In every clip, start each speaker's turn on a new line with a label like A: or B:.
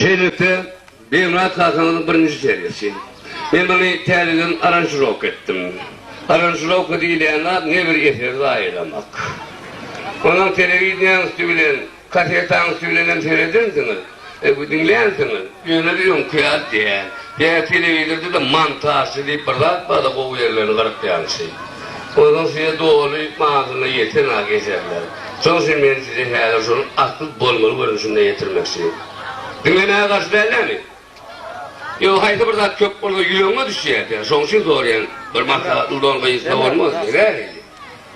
A: Şeylikte Murat Hakan'ın birinci serisi. Ben bunu teriden aranjörlük ettim. Aranjörlük edilenler ne bir eseri ayırmak. Onun televizyon üstüyle, kasetan üstüyle seyredersiniz. Bu dinlersiniz. Yine diyorum kıyat diye. Ya televizyonda da montajı deyip bırak bu yerlerini kırıp şey. Ondan size doğru mağazına yetin geçerler. Sonra ben size her şunun akıl bulmalı görünüşünde getirmek istiyorum. Dinlemeye karşı derler mi? Yok haydi burada çok burada yürüyonma düşüyor. Son için doğru yani. Bir maksatlı doğru kayısında olmaz.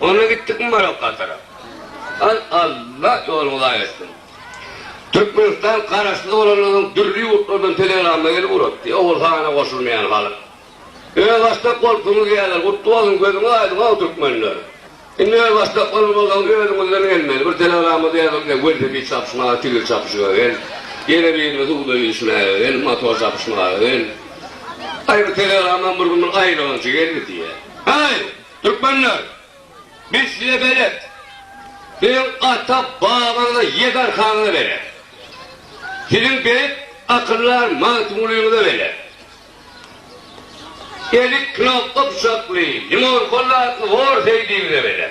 A: Ona gittik mi var o katara. Allah yolunu da etsin. Türkmenistan karşılığı olanların dürlü yurtlardan telegramla gelip uğrattı. Oğulhan'a koşulmayan halk. Öyle başta korkunuz gelirler. Kutlu olun gözünü aydın o Türkmenler. Şimdi öyle başta korkunuz olun gözünü gelmeli. Bir telegramı diyelim. Gözde bir çapışmalar, tügül çapışıyor. Yine birimiz uğda yürüşmeye, motor çapışmaya. Ayrı telegramdan bir günün ayrı olunca geldi diye. Hayır, Türkmenler, biz size belet. Benim ata bağımına yegar kanını verir. Sizin belet akıllar mantımlığını da verir. Elik knopka bıçaklı, limon kollatlı vur sevdiğini de verir.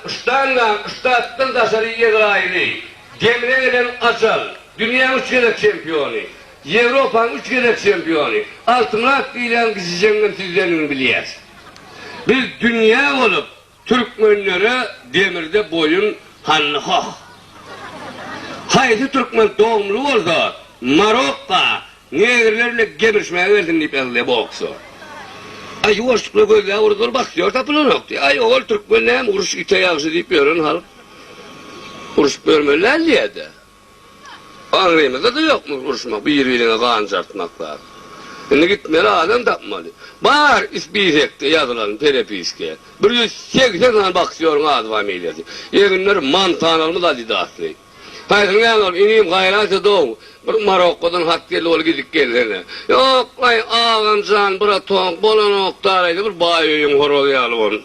A: Üstad'dan dışarı yegar ayrı. Demire gelen Azal, dünyanın 3 kere şampiyonu, Avrupa'nın 3 kere şampiyonu, altına aktiyle kızıcağının sizlerini biliyoruz. Biz dünya olup, Türkmenlere demirde boyun hanlıkak. Haydi Türkmen doğumlu oldu, Marokka, Negerlerle gemirşmeye verdin deyip elde boksu. Ay yoğuşlukla gözle vurdur bakıyor, tapılı nokta. Ay oğul Türkmenle hem uğruş ite yağışı deyip yorun halk. Uruş bölmeler diye de. Anlayımızda da yokmuş uruşmak, birbirine kancartmaklar. Şimdi gitmeli adam tapmalı. Var ispiyecekte yazılan terapiske. 180 tane bakıyorsun adı familyası. Yeginler mantan olmuş adidatlı. Hayır ne olur ineyim gayrası doğum. Bir Marokko'dan hakkeli ol gidip gelene. Yok ay ağamcan bura tonk bolan oktaraydı bir bayıyım horoluyalım onu.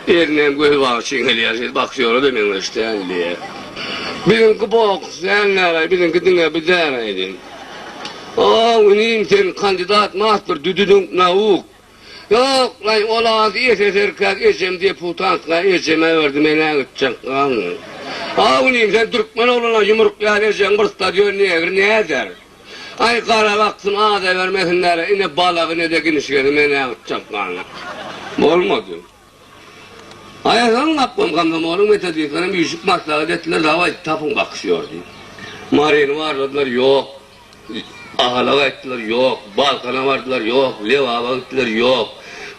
A: Yerine göz bağ çingeliyor bakıyor demin işte yani. Bizimki bok, senlere, bizimki dinle bir deneydin. Uniyim sen kandidat mahtır, düdüdün navuk. Yok lan ola diyet erkek eşem deputatla eşeme verdim ene gidecek lan. Uniyim sen Türkmen olana yumruk yareceksin bir stadyon ne eder? Ay kara baksın ağda vermesinler, yine balığı ne de genişledim ene gidecek lan. Olmadı. Ayağın kapım kandım oğlum metodiklerin büyüşük maslağı ettiler hava tapın bakışıyor diye. Marini varladılar yok. Ahalağa ettiler yok. Balkan'a vardılar yok. Levava ettiler yok.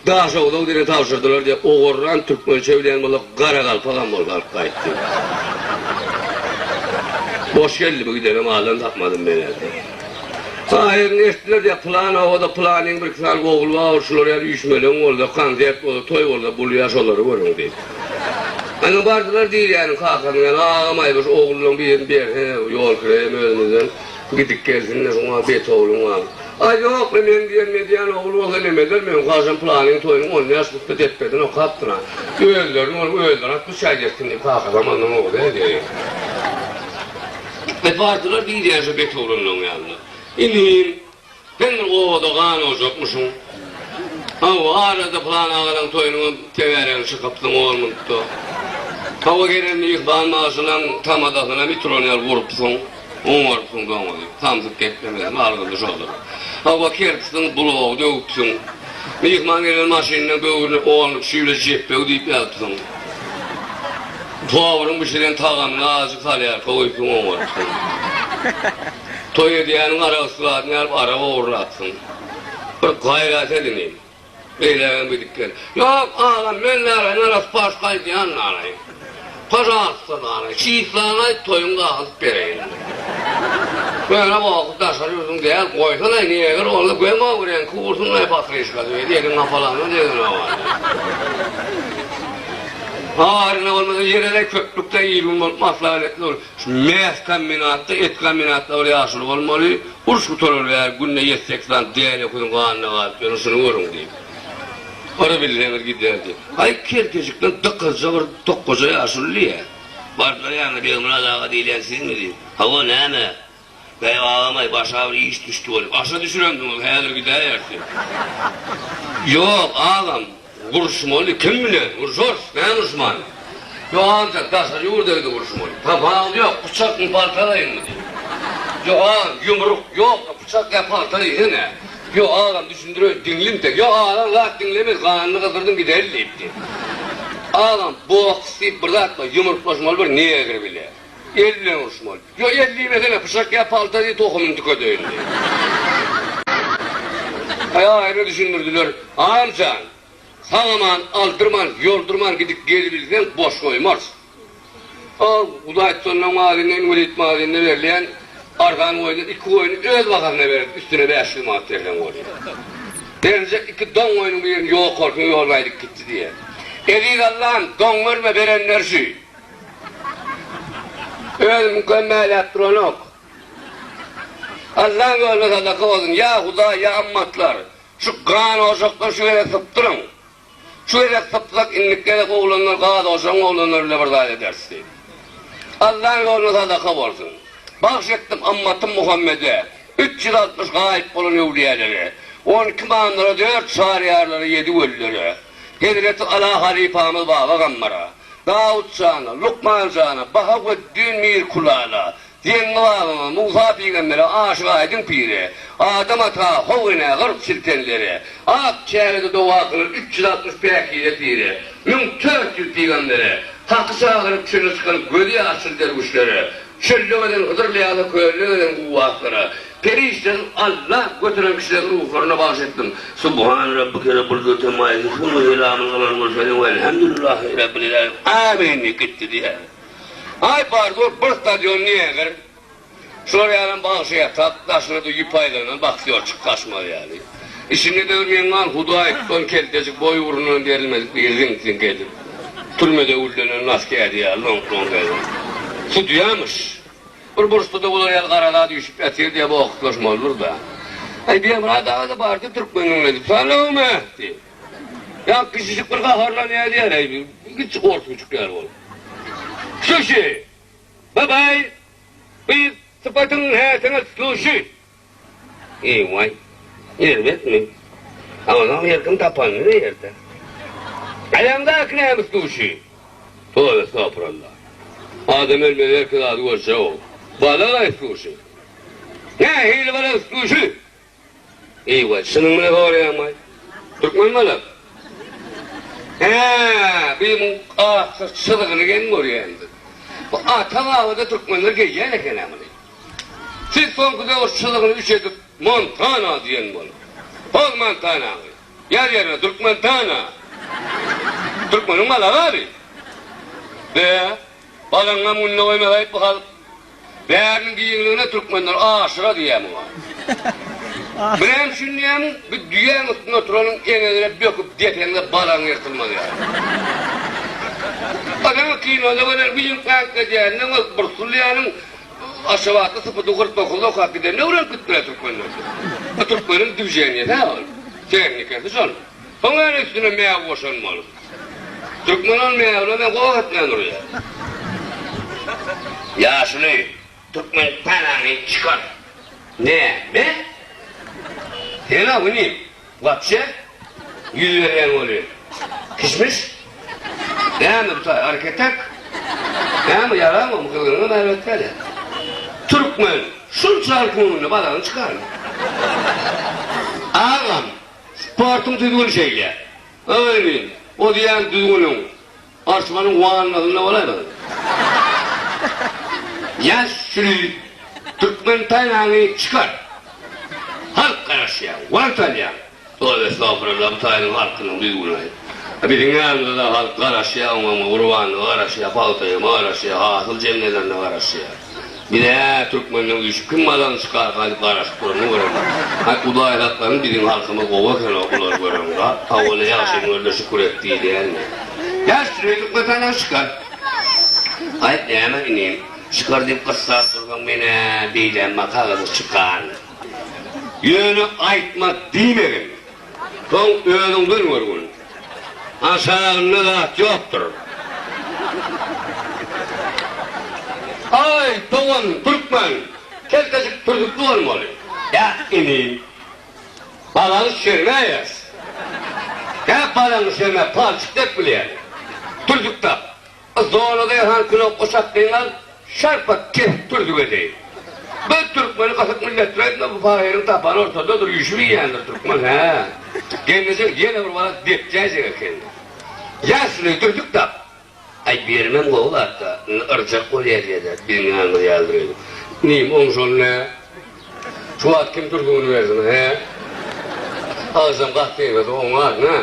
A: Daha soğuda dine tavşırdılar diye oğurran Türkmen çevleyen balık kara kalpakan bol kalpa etti. Boş geldi bu gidelim ağlan tapmadım beni. Hayır nestiler diye plana o da planın bir kısal oğul var şular ya düşmelen orada konzert oldu toy oldu bu yaşaları görün diye. Hani vardılar değil yani kalkan yani ağamaymış oğlunun bir yol kırayım önümüzden gidip gelsinler ona bet oğlum var. Ay yok ben diyen oğlu olsa demediler benim karşım planın toyunun onu yaşlıkta tepeden o kaptına. Öldürdüm onu öldürdüm bu şey geçsin diye kalkan zamanla ne oldu diye. Ve vardılar değil yani şu bet oğlunun yanına. İneyim, ben de ovada kan olacakmışım. O arada plan ağadan toyunu teveren çıkıptım olmuştu. Hava gelen ihban maaşından tam adasına mitronel vurupsun. Vurupsun doğmadı. Tam zıp getmemeden arkadaş olur. Hava kerpsin buluğu dövüksün. İhman gelen maşinle böğürünü oğlanıp şöyle cep böğdeyip yapsın. Tuğavurun bir şeyden tağamın azıcık salyar koyupsun vurupsun. Toy ediyenin arasılar, araba uğratsın. Bir gayret edineyim. Beylerin bir dikkat. Yok ağam, ben nereye, neresi başkaydı yan nereye. Paşansın nereye, şiitlerine toyun kağıtıp vereyim. Böyle bakıp taşarıyorsun diye koysana niye göre orada koyma vuruyan kuvursun ne patrişka diyor. Diyelim kafalarını diyelim ne var. Harina olmasa yerine köklükte yiyilin maslahatlı olur. Mes kombinatta, et kombinatta oraya aşırı olmalı. Uruş kuturur ya, günde 7-80 değerli kuyun kanına var, yanısını vurun diyeyim. Orada birileri giderdi. Ay kerkecikten dıkkızca var, tokkoza aşırı ya. Barkları yani bir Murat Ağa değilen siz mi diyor. Hava ne mi? Ben ağlamay baş ağrı iş düştü olup. Aşağı düşürüyorum onu hayalır gider yersin. Yok ağlam. Vuruşum oluyor. Kim bilir? Vuruşur. Ben vuruşman. Yok ancak taşlar yoğurdaydı vuruşum oluyor. Papağan yok. Bıçak mı parçalayın mı diyor. Yok ağlam yumruk yok. Bıçak ya parçalayın ne? Yok ağlam düşündürüyor. Dinlim tek. Yok ağlam rahat dinlemez. Kanını kızdırdım gider deyip diyor. Ağlam boks deyip burada atma. Yumruklaşmalı bir niye eğir bile. 50'le vuruşmalı. Yok 50'yi mesela bıçak ya palta diye tohumun tüködüğün diye. Ayrı düşündürdüler. Amcan, sağlaman, aldırman, yordurman gidip gelebilirken boş koymaz. Al, Udayt sonuna mahallinden, Ulit mahallinden verilen arkan oyunu, 2 oyunu öz vakarına verip üstüne 5 yıl maddelerden oluyor. Derince 2 don oyunun bir yerini yok korkun yollaydık gitti diye. Elik Allah'ın don verme verenler şu. Öz mükemmeliyettir onu ok. Allah'ın yoluna sadaka olsun. Ya Huda ya ammatlar. Şu kan ocaklar şu yere sıptırın. Şu yere sıptırsak inliklere oğlanlar, kağıda ocağın oğlanlarıyla berdal edersin. Allah'ın yoluna sadaka olsun. Bahşettim ammatım Muhammed'e. 360 gayip olan evliyeleri. 12 manlara 4 şariyarları 7 ölüleri. Hedreti ala harifamız bağla gammara. Davut Can'a, Lukman Can'a, Bahavuddin Mir Kula'la, Cengiz Musa Peygamber'e aşık aydın piri, Adam ata hovine gırp siltenleri, Akçer'de duvakını 360 pekiyle piri, 1400 Peygamber'e, Hakkı çağırıp çölü çıkanıp gödü açıl dervişleri, çöllüğeden hıdırlayalı köylüğeden kuvvetleri, perişten Allah götüren kişilerin ruhlarına bahsettim. Subhan Rabbike Rabbul Zültemayı, Subhan İlhamın Alan Mürselin ve Elhamdülillahi Rabbil Alemin. Amin gitti diye. Ay pardon, bir stadyon niye gır? Şuraya bağışıya taşını da yupayla bakıyor çık kaçmalı yani. İşini dövmeyen lan Hudayt son keldecik boy vurunun derilmedik bir ring geldi. Türmede ullenen askeri ya long geldi. Su duyamış. Bir bursta da ulayal karada düşüp yatır diye bu okutlaşma olur da. Ay bir Murat Ağa da vardı Türkmen'in dedi. Sana mı? Diye. Ya kişicik bir kaharla ne diye küçük ortucuk yer oldu. Şu şey. Babay. Bir sıfatın hayatına tutuşu. İyi vay. Yermet mi? Ama yakın tapanlı ne yerde? Ayağımda akına mı tutuşu? Tövbe estağfurullah. Adem ölmedi herkes adı varsa o. Bağla tutuşu. Ne hile bana tutuşu? İyi vay. Sının mı ne var ya may? Türkmen mi lan? Benim sıdıkını gelin oraya indi. Bu tamamı Türkmenler geliyor ne kenamını. Siz son kıza o sıdıkını 3 edip Montana diyen bunu. Bol Montana. Yer yerine Türkmentana. Türkmen'in malı abi. Ve balına munna oymayıp bakalım. Değerinin giyinliğine Türkmenler aşıra diyem var. Ben şimdi bir düğen üstüne oturanın enelere böküp detende balan yırtılmadı yani. Adamı kıymalı böyle bizim kanka diye ne var Bursulyanın aşavatı sıfırda kırk okak gider ne uğran kıttıra Türkmenler. Bu Türkmen'in düzeni ne var? Tehlikesi son. Sonra üstüne meyav boşanmalı. Türkmen olmayavla ben kovak etmeyen oraya. Ya şunu Türkmen pananı çıkar. Ne? Ne? Hela bu ne? Vapşe? Yüz veren oluyor. Kişmiş? Ne mi bu tay? Hareketek? Ne mi yara mı? Bu kılgını evet hele. Türkmen, şun çarkımını badanı çıkar mı? Ağam, sportun düzgün şeyle. Öyle miyim? O diyen düzgünün. Arşmanın vaanın adına olay mı? Ya şunu Türkmen taynağını çıkar. Halk karışıyor, vantalya. Tövbe estağfurullah, bu tayının halkının düzgünü. Bir dünyada da halk karışıyor ama urvanı karışıyor, paltayı karışıyor, hasıl cemlelerine karışıyor. Bir de Türkmen'in düşük kim madan çıkar kalıp karıştırını görüyorum. Udayt haklarının bizim halkıma kovakın okullar görüyorum. Tavole yaşayın öyle şükür ettiği değil mi? Ya şuraya Türkmen taynağını çıkar. Ay hemen ineyim. Çıkar deyip kıssat durgan beni diyeceğim makalası çıkar. Yönü aytma demeyin. Son önün duymuyor bunu. Aşağında da yoktur. Ay doğan Türkmen, keltecik Türklü olmalı. Ya inin, balanı şermeyez. Ya balanı şerme, palçık dek bile. Türk'ta, zorla da yahan kilo koşak deyinler, şarpat kef Türk'ü edeyim. Ben Türkmen'i kasık milletlerinde bu fahirin tapanı ortada dur, yüzümü yiyendir Türkmen ha. Kendisi yine vurmalı depeceğiz ya kendi. Yaşlı Türk'ta, ay birinin oğlu hatta, ırcak oluyor diye de, birinin yanına yaldırıyordu. Neyim onun son ne? Şu at kim Türk'ünü versin he? Ağzım kahtaymadı onun adına.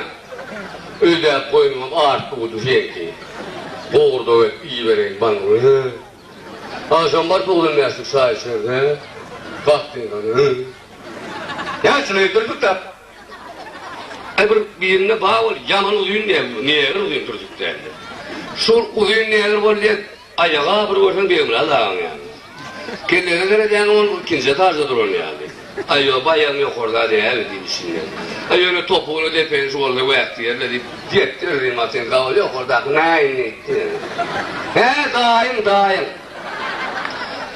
A: Öyle koyunum ağırtı budu fenki. Boğurdu ve iyi vereyim bana he? Ağzım var buldum yastık sayesinde he? Kahtaymadı he? Yaşlı Türk'ta. Ay birine bağ ol, yaman uzun niye uzun Türk'ta? Sol uzun neler var diye ayağa bir varsan bir ömrü Allah'ın yani. Kendine göre yani onun ikinci tarzı durur yani. Ayo bayan yok orada diye evet diyeyim. Ayo ne topuğunu defensiz oldu vakti yerle deyip gettirdim atın kavul yok orada neyin etti. He daim.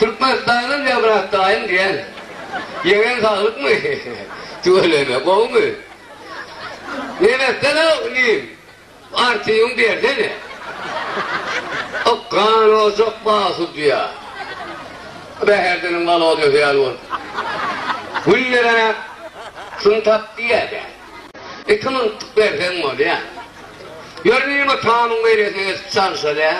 A: Türkmen daim ya bırak daim diyen. Yemen sağlık mı? Söyleme kov mu? Nimetten o neyim? Artıyım derdene. O kan o çok basut diyor. Beherdenin malı oluyor hayal var. Günlerine şunu tap diye be. Kimin versen var ya. Gördüğün o tanım verirseniz çalışsa da.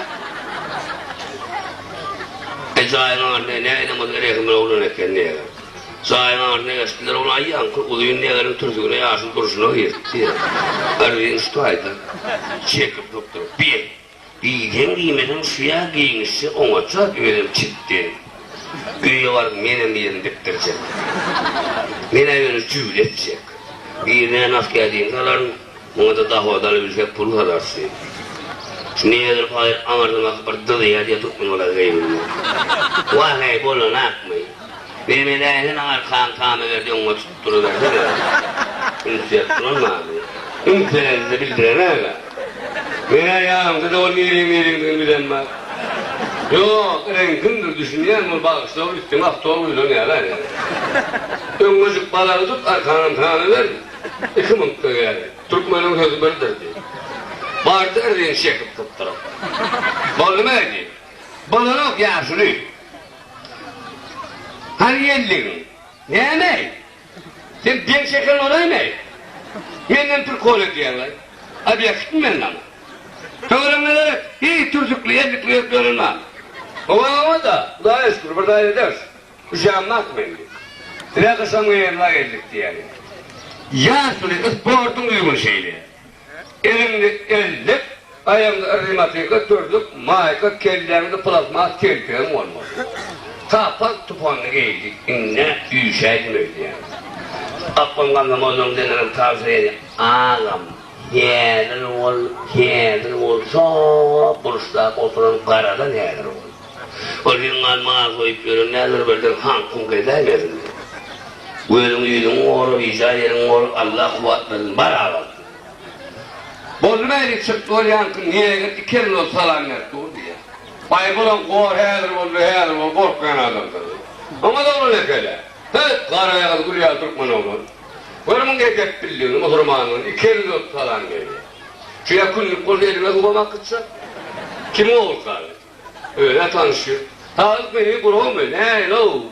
A: Zahir anne ne namaz gerekmiyor onun eklendiği. Zahir anne eskiler onu ayyan uzun negerin Türk'üne yaşlı duruşuna girdi. Arayın staydı. Çekip doktor. Bir giymeden suya giyinişi ona çok öyle çıktı. Güye var menem yerini diktirecek. Mene yönü cüvül edecek. Birine nasıl geldiğin kadar ona da daha odalı bir şey pul kadarsın. Şu nedir hayır anardımak bir dıdıya diye tutmayın ola gayimini. Vah hey bolun akmayın. Benim edayın arkan kâme verdi ona tutturur verdi de. Ünsiyet durulmadı. Ünsiyetinizi bildirene öyle. Mene yağımda da o mirin bilenmez. Yok, renkimdir düşünüyen bu bağışta o üstüne hafta olmuyor ne yalan yani. Öngücük balığı tut, arkanın kanı ver. İki mutlu yani. Türkmen'in sözü böyledir diye. Vardı erdiğin çekip tutturup. Balığı mı erdiğin? Balığı yok yaşını. Hani yedin? Ne yemeği? Sen ben şeker olayım mı? Menden Türk olayım diyorlar. Abi yakıştın benden ama. Öğrenmeleri iyi Türkçüklü, yerlikli yapıyorlar. Ama da daha eski, burada eder. Uşağım bakmayın. Tire kısamı yerine geldik yani. Yaşlı sportun uygun şeyli. Elimde ellik, ayağımda ırrimatıyla durduk, mayka kellerimde plasma kelpeğim olmadı. Kapak tupanlı giydik, inne yüşeydim öyle yani. Aklım kanlamazım denirim tavsiye edeyim. Ağam. Yeğenin ol, çok buruşta oturan karada nedir ol. O ringan mağa koyup görün nedir böyle hankun edemedin. Gölün yüzün oğru, vicdan yerin oğru, Allah kuvat verin, beraber. Bozmayla çıktı o yankın, niye gitti, kerin o salanlar dur diye. Baybulan kor, hedir ol, korkmayan adamdır. Ama da onu ne kele? Hep karaya kadar gülüya Türkmen olur. Varımın gerek bildiğini, muhurmanın, kerin o salan geliyor. Şu yakınlık kolu elime kubamak kıtsa, kim olur karı? Öyle tanışıyor. Sağlık beni kurban mı? Ne lo?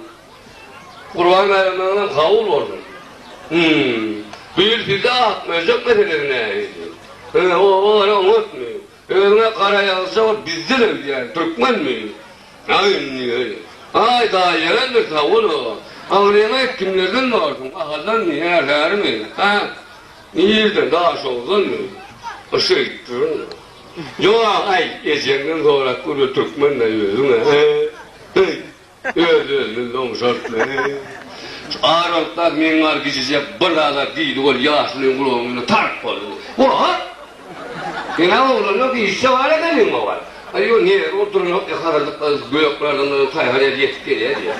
A: Kurban verenlerden kavul oldun. Bir size atmayacak meselelerine. O ara unutmuyor. Önüne kara yazısı var, bizden öyle yani, Türkmen mi? Ay daha gelen bir kavul o. Ağrıyama kimlerden vardın? Ahazdan mı? Yerler mi? İyiydi, daha soğudun mu? Işık gittin mi? Yok ay geçenden sonra kuru Türkmenle yüzüne öldü domşartlı Ağrıklar mingar gidecek bırada değil o yaşlının kulağını tarp oldu. Ulan! Yine oğlum yok işe var edelim mi var? Ayyo niye oturun yok yakalardık göğüklerden tayharaya yetip geliyor diye.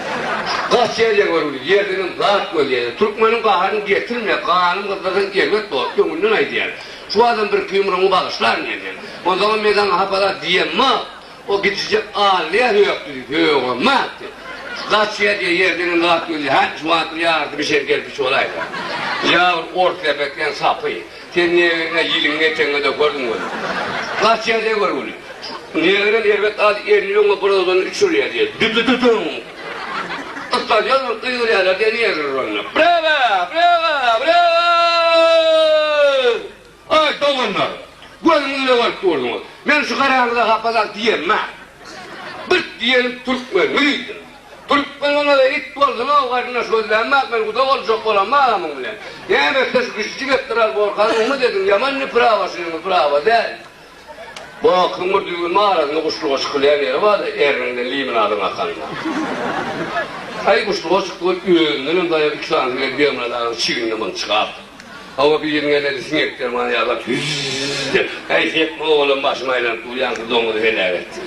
A: Kaç yiyecek var öyle yerinin rahat böyle Türkmenin kaharını getirmiyor kaharını kızlardan gelmek doğru gönlünün aydı yani. Şu adam bir kümrümü bağışlar diye. O zaman meydan hapada diyem ma. o gidecek ağırlıya yoktu. Yok olmaz. Kaçıya diye yerden rahat gözü. Ha şu an yardım bir şey gelmiş olaydı. Yavur ortaya bekleyen sapıyı. Sen niye yilin geçen de gördün mü? Kaçıya diye gördün. Niye elbet adı yerliyorsun burada şuraya diye. Düdüdüdüm. Tutacağız kıyırıyorlar diye niye görür onu? Bravo! Bravo! Bravo! Ay doğanlar! Gözümüzle var durdunuz. Ben şu karanlıkta kapazak diyeyim ha. Bırt diyelim Türkmen müydün? Türkmen ona da it doldun o karına sözlenmek ben kuda olacak olan mağlamın bile. Yani ben teşkişçik ettiler bu orkanımı dedim yaman ne pravasını prava değil. Bu akımır düğün mağarasında kuşluğa çıkılayan yeri var da Errin'den limin adına kanına. Ay kuşluğa çıktığı ürünlerin dayağı 2 saniyede bir ömreden çiğinlemen çıkart. Ama bir yerine dedi sinekler bana yazar. Ay hep oğlum başımayla uyan kızımı helal etti.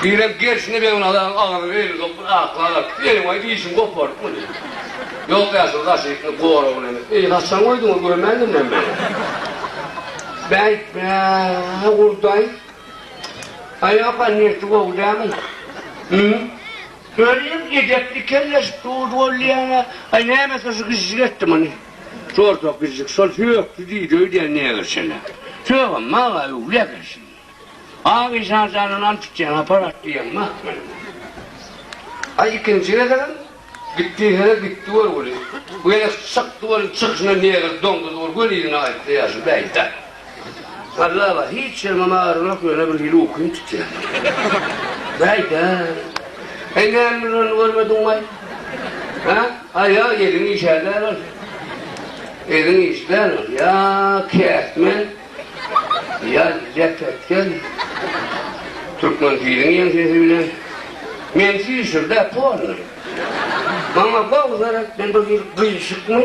A: Birem gerisini ben ona ağır verir, akla benim ay işim kopartma diyor. Yok yazın kaşıklı koğurum demek. Kaçsan koydun görmedin mi ben? Ben buradayım. Ay yapan niyeti kovdamın. Söyleyeyim gecekli kelles doğdu olayana. Ay ne mesela şu kızcık ettim hani. Zor çok kızcık sol yoktu değil öyle neye geçene. Çoğun mağla yok ne geçene. Ağabey sanatlarından tutacağım aparat diyeyim mahmen. Ay ikinciye kadar gittiği yere gitti var öyle. Böyle sıktı var çıkışına niye kadar dondu var böyle yerine ait yazı beyden. Allah Allah hiç yermem ağrına böyle bir hile okuyun tutuyor. Beyden. Ne emrin görmedin mi? Ha? Ay ya elini işlerler var. Elini işler var. Ya kesmen. Ya ceketken. Türkmen fiilin yensesi bile. Mensi şurada puanır. Bana bağırarak ben böyle kıyışık mı?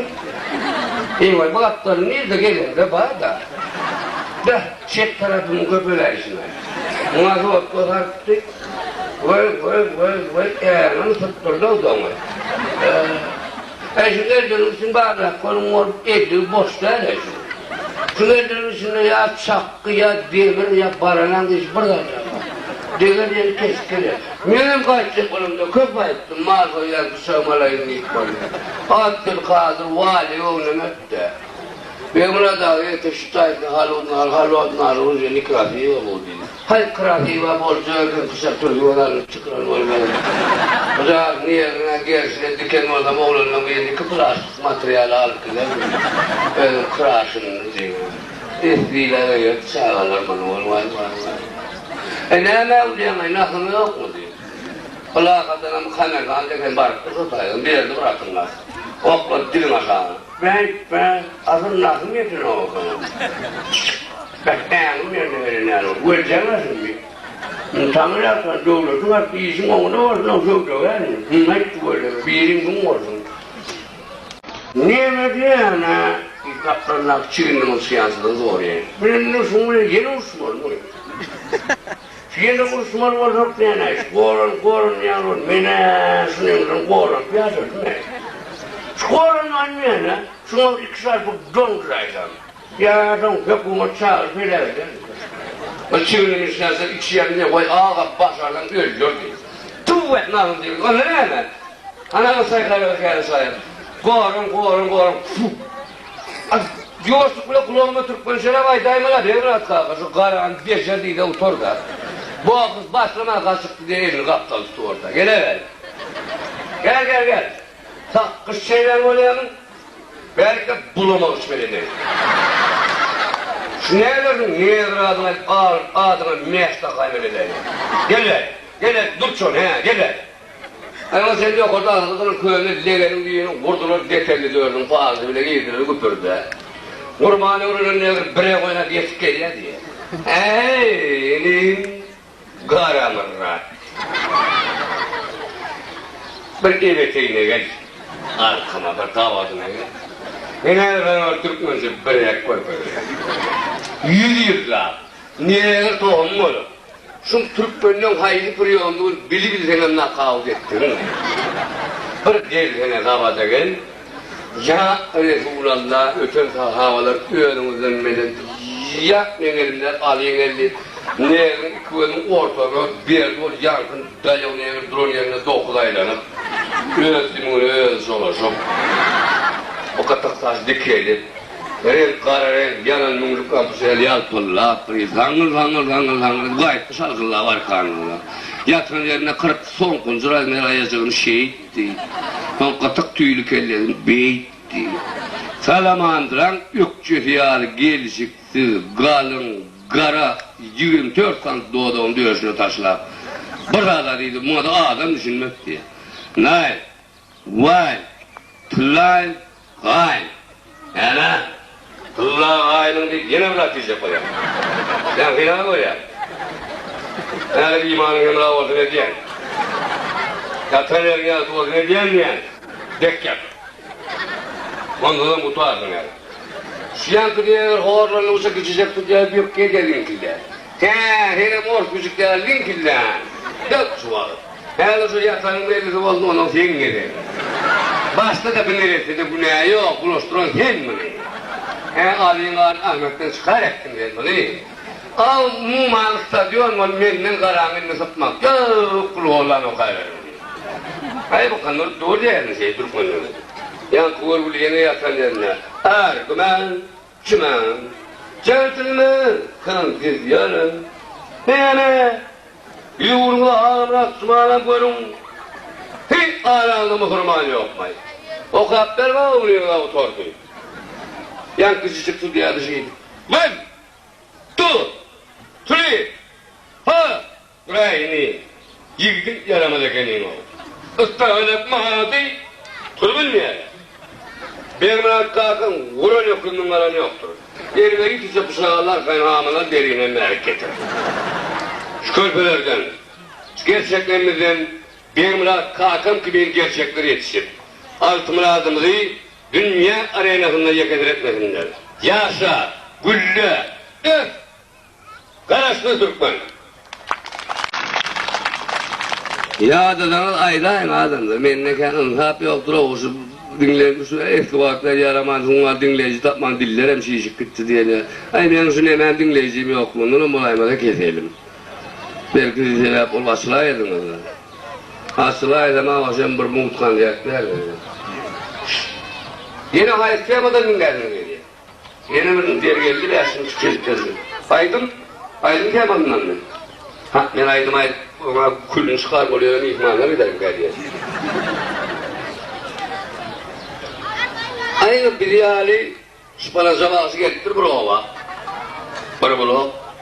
A: Eyvay balatları nerede gelir de bana da. Da çek tarafımın köpüler işine. Ona zor kotarttık. Vay eğermanı tutturdu o zaman. Şimdi elden için bardak konum olup evde boşta öyle. Şimdi elden içinde ya çakkı ya demir ya baranan iş burada. Demir yeri keşkili. Benim kaçtım kolumda köp ayıttım. Mağaza yazdı sığmalayın ilk bana. Abdülkadir vali oğlum öttü. Ben buna da yetiştaydı halodnar uzun ikratiye oldu. Hay ikratiye bolca kısa turgular çıkran olmalı. O da niye gelsin diken adam oğlunun yeni kıplas materyal aldılar. Krasın diyor. İstiler ya sağlar bana olmaz. Ne oluyor nasıl yok mu diyor. Allah kadına mıkaner ancak barkı tutayım bir yerde bırakınlar. Okla dilim aşağı. Ben asıl nasıl yetin o okula? Ben yetin o okula. Göreceğimsin bir. Tanrılarsan doğru, tuğat bir işin oldu olsun o çok yok yani. Hiç böyle bir yerin kum olsun. Niye mi diyene? Kitaplarına çiğnimin siyansıda zor yani. Benim Müslüman yeni Müslüman mı? Yeni Müslüman var çok diyene. Koran yavrum. Mene sınırın koran. Piyasır ne? Skoran annene, şunu 2 saat bu donduraydım. Ya don kapıma çağır böyle. O çiğnemin içine 2 yerine koy ağa basardan ölüyor diye. Tuvvet nasıl diyor, o ne? Anamı sayıkları kere sayın. Koran. Yoğursuk bile kulağıma Türkmen şöyle vay daimala devrat kalka. Şu karan 5 yerdeydi oturda. Bu kız başlama kaçıktı diye elini kaptalı tuttu orada. Gel. Gel. Kız şeyler oluyor mu? Belki de bulamamış beni. Şu ne edersin? Niye adına meşte kaybedeyim? Gel, dur şunu gel. Ama sen de orada ağzının köyünü legenin büyüğünü vurdular, detelli dördün, fazla bile giydirir, götürdü. Kurbanı vururun ne bre koyuna diye geliyor diye. Eylin garamırra. Bir eveteyine gel. Arkama bir davadına gel. Yine ben o Türkmense börek koy böyle. 100 yıllar. Niye tohum olur? Şu Türkmen'den hayli bir yolunu bili senin nakavt ettin. Bir gel sene davada gel. Ya Resulallah öten havalar önümüzden medet. Ya elimden alayım elli. Neğerin ikisinin ortalığı bir ol yankın dayav neğerin drone yerine 9 aylanıp özümünü öz olacak. O kadar taş dikeydi. Renk kara renk yanan münlük kapısıyla yalpılla hangır gayet şarkılar var kanunlar. Yatın yerine kırıp son kuncural merayacağını şehitti. O katık tüylü kellerin beytti. Salamandıran ökçü hiyarı gelişikti galın gara 24 sant doğduğum dövüşünü taşla. Burada dedi buna da adam düşünmek diye. Nine, one, tline, gay. Yani Allah gayının deyip yine bırakacak o ya. Sen filan koyar. Yani imanın emrah olsun ediyen. Yatan ergen olsun ediyen yani. Dek yap. Onda da mutlu yani. Şiyankı diye horlarını uçak içecek diye bir yok gelin kilden. Hele mor küçükler linkilden. Dök şu var. Hele şu yatanın belirli oldu onun fengedi. Başta da bir neresi de bu ne yok. Buluşturan hem mi? Ali'nin Ahmet'ten çıkar ettim ben bunu. Al mumalı stadyon var menden karanlığını satmak. Yok kulu olan o kadar. Hayır bakanlar doğru değerli şey durup oynuyor. Yan kuvur yine yatan yerine. Argument, çimen, gentleman, kankız yarın. Yani, yuvurlu ağlamına sumana koyun. Hiç ağlamda muhurman yok may. O kaplar var oluyor o tortuyu. Yan küçücük su diye dışı gidip. 1, 2, 3, 4. Buraya ini. Yigdin yaramada kenin o. Istahanak mahati. Turbilmiyor. Benim kalkın, vuran yok, bunların yoktur. Yerine gittikçe bıçağlar kaynağımına derine merak getirir. Şu körpelerden, gerçeklerimizden benim kalkın ki bir gerçekleri yetişir. Altı muradımızı dünya arenasında yakadır etmesinler. Yaşa, gülle, öf! Karıştı Türkmen. Ya dadanız aydayım adamdır. Benimle kendim hap yoktur oğusu. Dinleyici, eski vakitler yaramaz, onlar dinleyici tapman diller hem şişik gitti diye. Ay benim şunu hemen dinleyicim yok bunun, bulayma keselim. Belki size hep ol asılaydınız. Asılaydım ama sen bir mutkan diyekler. Yine hayat kıyamadan dinlerdin diye. Yine bir diğer geldi de aslında çıkacak kızım. Aydın kıyamadından mı? Ha, ben aydım, ona külün çıkar oluyor, ihmanla bir derim gaydiye. Aynı bir yali bana zavası getir buraya.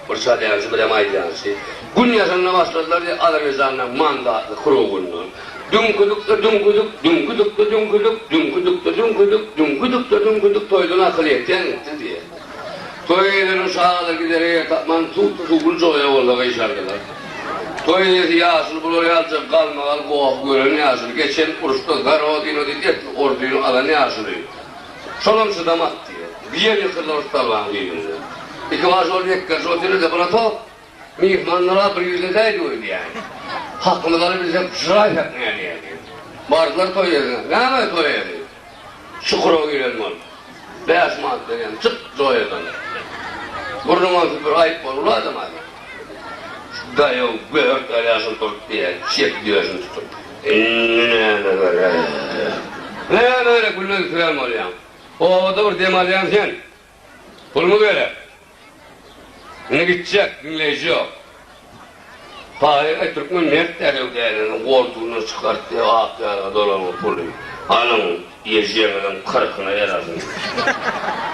A: Bir saatyansı, bir emaydansı. Gün yazanına başladılar diye alır ezanına mandatlı kuruğundan. Dünkuduk toydun akıl etten etti diye. Toyların sağda gideriye tapman tuttu çoğuya orada şarkılar. Toyları yasıl bulur yalacak kalmalar boğuk gören yasıl. Geçen uruşta garodino dedi orduyunu alan yasılıyor. Solumsu damat diye. Bir yer yıkırlar ustalığın diyince. İki var zor yekkaz oteli de buna top. Mihmanlara bir yüzdeydi oydu yani. Hakkımızları bize şırayf etmeye yani. Bağırdılar toy yerine. Ne yapıyor toy yerine? Şukura girelim onu. Beyaz madde yani. Çık toy yerine. Burnuma bir ayıp var. Ula adam hadi. Dayav büyük alasın tut diye. Çek diyorsun tutun. Ne böyle gülmek kıyalım oluyor. O da bir demalayan sen. Pulumu böyle. Ne gidecek, dinleyici yok. Hayır, Türkmen mert derek derek, koltuğunu çıkarttı, ahtiyara dolanı puluyu. Alın, yiyeceğimden kırkına yarasın.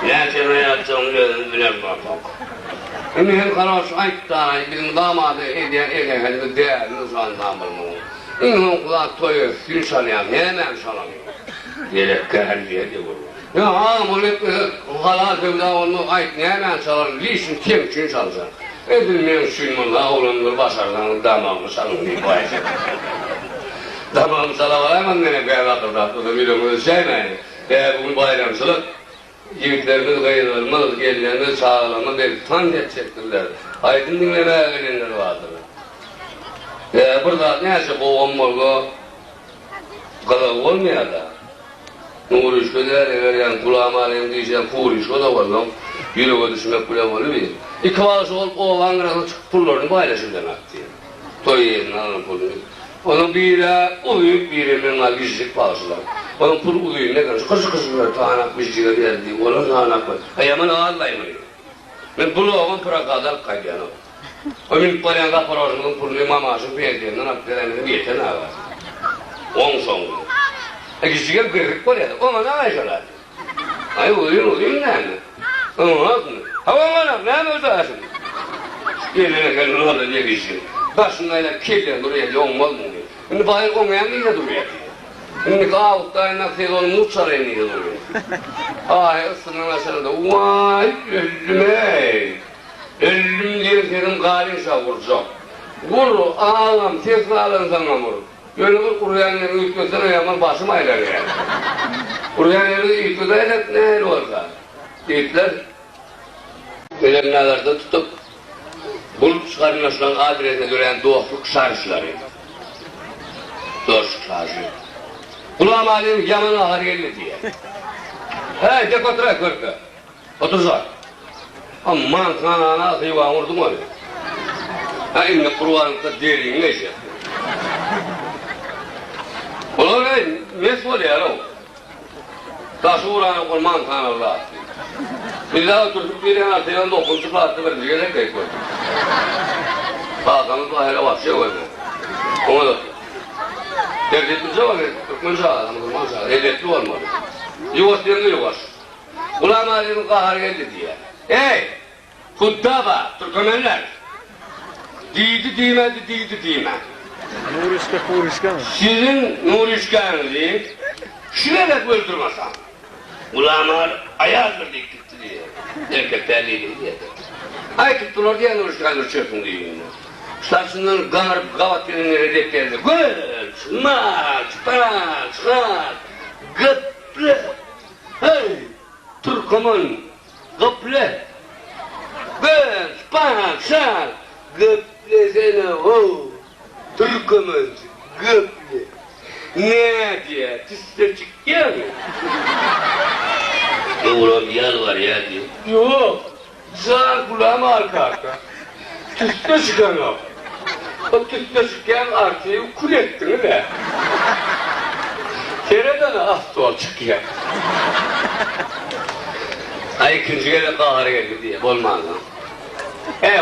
A: Ne kendine yapacağım, ne bilmem bakalım. Hem kararşı ayıptan, bizim damadı eden halde değerli uzan damarımı. İnhum kulak toyu, gün şalayan, hemen şalamıyor. Gerek geldiye de vurur. Ya ağamın halal sevda onu ait ne hemen çalar, lisin kim için çalacak? Edilmeyen suyumunla oğlumdur başarıdan damağımı salın diye koyacak. Damağımı salavarayman ne kıyafetler tatlıdır, biliyorsunuz sevmeyin. Bugün bayramçılık, yiğitlerimiz, kayılarımız, gelinlerimiz, çağlarımız bir tan edecektirler. Aydın dinlemeye gelenler vardır. Burada neyse boğum oldu, kadar olmuyor da. Uğruş kadar eğer yani kulağıma alayım diyeceğim, uğruş o da var lan. Yürü o düşmek bile var mı? İki bağış olup o Ankara'dan çıkıp pullarını paylaşımdan attı. Toy yerine alın pulunu. Onun biri uyuyup birinden gizlik bağışlar. Onun pul uyuyup ne kadar kızı tağanak bir şey geldi. Onun tağanak var. Ayaman ağırlayım. Ben pulu oğun pırakadar kaydıyanım. O min parayan kaparajının pulunu mamasını beğendiğinden aktarayım. Yeter ne var? 10 sonu. Gizliğe gırgık var ya. Ona ne ayşalar? Ay uyuyun ne mi? Onun hakkını. Hava bana ne mi özarsın? Gelene gelene orada diye gizliğim. Başındayla kirlen duruyor, olmaz mı? Şimdi bayır olmayan niye duruyor? Şimdi ağıttayın naktiyle onun mutsarayı niye duruyor? Ay ısının aşağıda, vay öldüm ey! Öldüm diye senin galin savuracak. Vur ağlam, tekrarın sana vur. Böyle vur kuruyan yeri ütkösen ayağımın başım aylar yani. Kuruyan yeri ütköseydik ne el olsa? Yiğitler, ölemlerde tutup, bulup çıkarmışlar adrese gören doğukluk sarışları. Doğukluk sarışı. Kulağım alayım yaman ahır geldi diye. He dek oturak körkü. Otursak. Aman kanana akıyıva vurdum onu. Ha inni Kur'an'da derin ne şey. Ulan ne söylüyor o? Taşı uğranı kurman kanalda. Bir daha oturduk bir yana atıyla dokunçuk attı verdi. Gelek de koyduk. Hakan'ın ahire başlıyor öyle. Ona da. Devletli var ya, Türkmen çağırdı, Kurman çağırdı. Devletli olmadı. Yuvas yerine yuvas. Ulan Ali'nin kahar geldi diye. Hey! Kuddaba, Türkmenler! Diydi diyme.
B: Nurişka mı?
A: Sizin Nurişkan'ı şuraya öldürmesem. Ulanlar ayardır diye gitti diye. Erkeklerliği diye. Ay tuttular diye Nurişkan'ı çöpün diye. Saçından ganarıp gavat gelinlere dek geldi. Gül, maç, gıple. Hey, Türkmen, gıple. Gül, gıple seni, Türkmen, gıple. Ne diye, tüste çıkıyor mu? Ulan bir yer var ya diye. Yok, sağ kulağım arka. Tüste çıkan o. O tüste çıkan artığı kul ettin de. Kereden hasta ol çıkıyor. Ay ikinci kere kahara geldi diye, olmaz lan.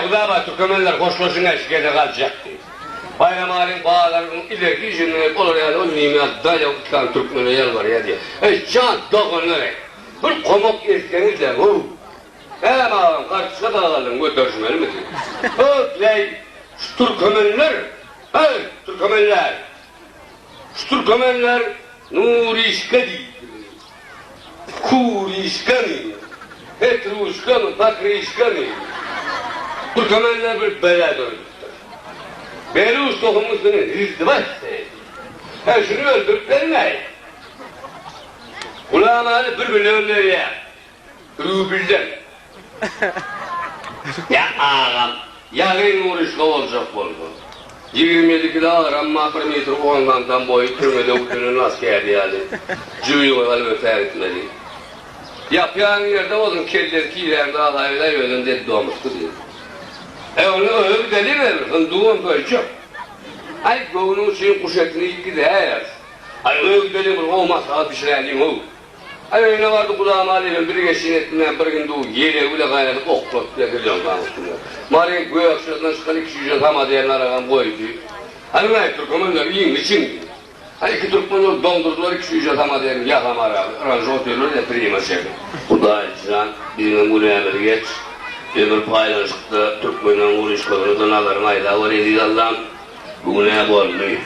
A: Bu da bak Türkmenler hoşlaşına şikayete kalacaktı. Bayram halin bağlarının ileriki işini olur ya da o nimet dayağı tutan Türkmen'e yer var ya diye. Can dokunları. Bir komuk eskeniz de bu. Hem ağam karşısına bağlarının götürsünmeli misin? Ötley, şu Türkmenler, hey Türkmenler. Şu Türkmenler Nurişka değil. Kurişka mı? Petruşka mı? Pakrişka mı? Türkmenler bir bela döndürdü. Beluş tohumusunu rizdibat etti. Şunu öldürdükleri ne? Kulağını birbirine ya. Rübülden. Ya ağam, yarın Nurişka olacak oldu. 27 kilo ağır ama 1 metre 10 santim boyu türmede uçunun askerdi yani. Cüyü alıp etmedi. Yapıyan yerde olun keller kiler dağlayla yönün dedi doğmuştu diyor. Onu öyle bir deli verir, hınduğun böyle çok. Ay göğünün şeyin kuşetini iki de eğer. Ay öyle bir deli verir, olmazsa bir şeyler diyeyim o. Ay öyle vardı kulağıma alayım, bir geçin ettiğinden bir gün doğu yere öyle kaynadık, oktot diye geliyorum ben üstüne. Mari göğe akşamdan çıkan 2 yüzden hama diyen aragan koydu. Hani ne Türkmenler yiyin için. Hani 2 Türkmenler dondurdular 2 yüzden hama diyen yakam aragan. Ranjı otelleri de prima çekin. Bu da içinden birinin buraya bir geç. Bir paylaşıkta Türkmen'in Nurişka'nın danaların ayda var edildi Allah'ım. Bu ne olmuyor?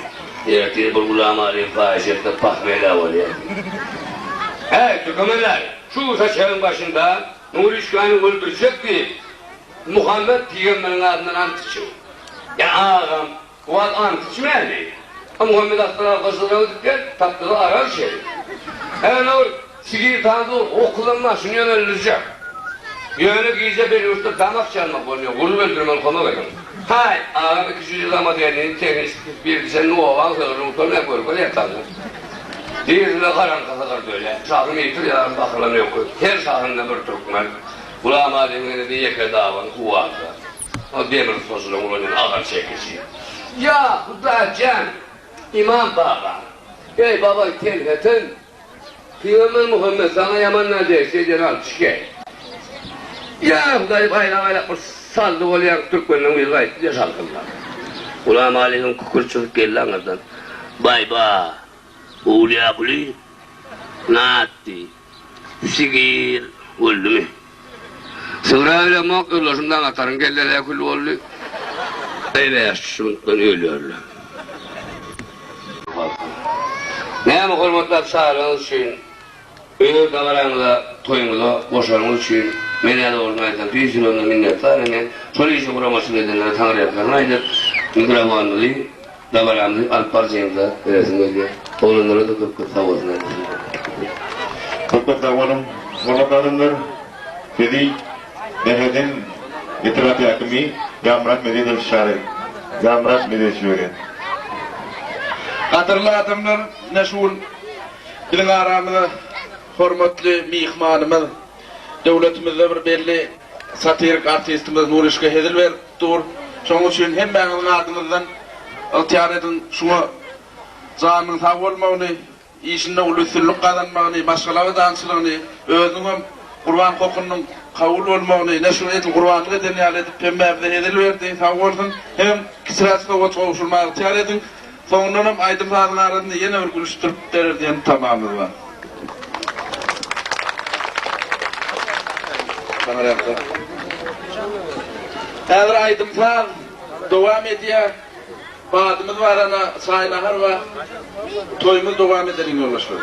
A: Direktir bir kulağıma alayım fahişette pahmela var ya. Hey Türkmenler, şu saçların başında Nurişka'nı öldürecekti. Muhammed Peygamber'in adından ant için. Ya ağam, o ad ant içmedi. Muhammed Aslan arkasından öldükler, tatlıda arar şey. Hemen o sigir tanıdı, okulundan şunu öldürecek. Yönü giyce bir yurtta damak çalmak oluyor, vuru öldürmen konu verin. Hay, ağam 200 yıl ama derneğin tenis bir sen ne ovan sığırın utanı yapıyor, böyle yatanlar. Değirle karan kasalar böyle, sahım eğitir yalan bakılan yok. Her sahında bir Türkmen, Ulam alimleri de yeke davan kuvarda. O demir sosulun ulanın ağır çekişi. Ya Huda Can, İmam Baba. Ey baba telhetin. Peygamber Muhammed sana yaman ne deyse cenal şikayet. Ya Huda bayla bir saldı olayan Türkmen'in uygulayıp yaşalkınlar. Ulam alimim kukurçuluk geldi anırdan. Bayba, Uliya Kuli, Nati, Sigir, öldü mü? Sıra öyle mok ölüyorsundan atarın kellere kulü oldu. Öyle yaşlılıktan ölüyorlar. Ne mi hormatlar çağırınız için, öyle kavaranla, toyunla, boşanınız için, menede olmayken, tüysün onunla minnetler, hemen, sol işi kuramasını edenlere tanrı yaplarına aydır. Mikrofonunu, kavaranını, alt parçayımda, veresin öyle. Oğlunlara da kıp sağ olsun.
C: Kıp davanım, zorlanlarındır. Dedi, nehredin, itiratı akımı, Gamrat Medine Şarı, Gamrat Medine Şöre.
D: Hatırlı adamlar, neşul, bilin aramızda, hormatlı mihmanımız, devletimizde bir belli satirik artistimiz Nurişka Hedilver dur. Şunun için hemmenin ardımızdan ihtiyar edin, şunu zanın sağ olmağını, işinde ulüsüllük kazanmağını, başkaları dansılığını, özünün Kurban kokunun kavul olmağını, neşul etil kurbanlığı deniyal edip pembemde Hedilver'de sağ olsun, hem kisrasına o çoğuşulmaya ihtiyar edin. Sonunum aydınlarının arasında yine örgülüştürüp derir diyen tamamı var. Bana yaptı. Eğer aydınlar devam ediyor, vaadimiz var ana sayılahar var, toyumuz devam edelim yollaşıyor.